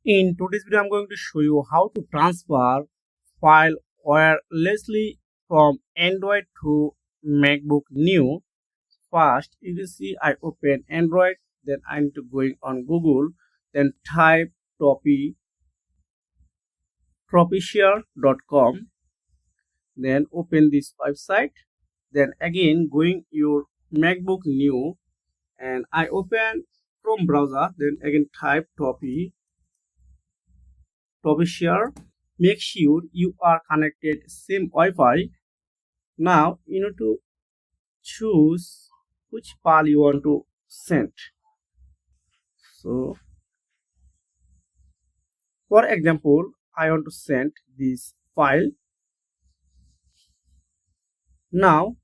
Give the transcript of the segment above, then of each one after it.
In today's video, I'm going to show you how to transfer file wirelessly from Android to MacBook Neo. First, you can see I open Android, then I need to go on Google, then type tropishare.com, then open this website, then again going your MacBook Neo, and I open Chrome browser, then again type Tropishare. Make sure you are connected same Wi-Fi. Now you need to choose which file you want to send. So for example, I want to send this file. Now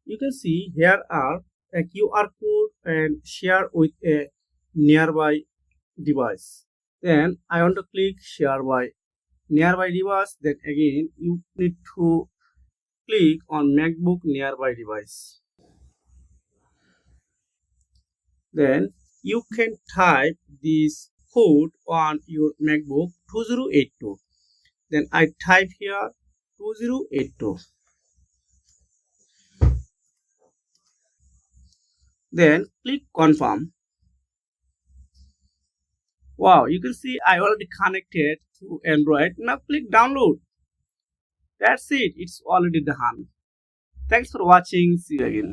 you can see here are a QR code and share with a nearby device. Then I want to click share by nearby device. Then again you need to click on MacBook nearby device. Then you can type this code on your MacBook 2082. Then I type here 2082. Then click confirm. Wow, you can see I already connected to Android. Now click download. That's it, it's already done. Thanks for watching. See you again.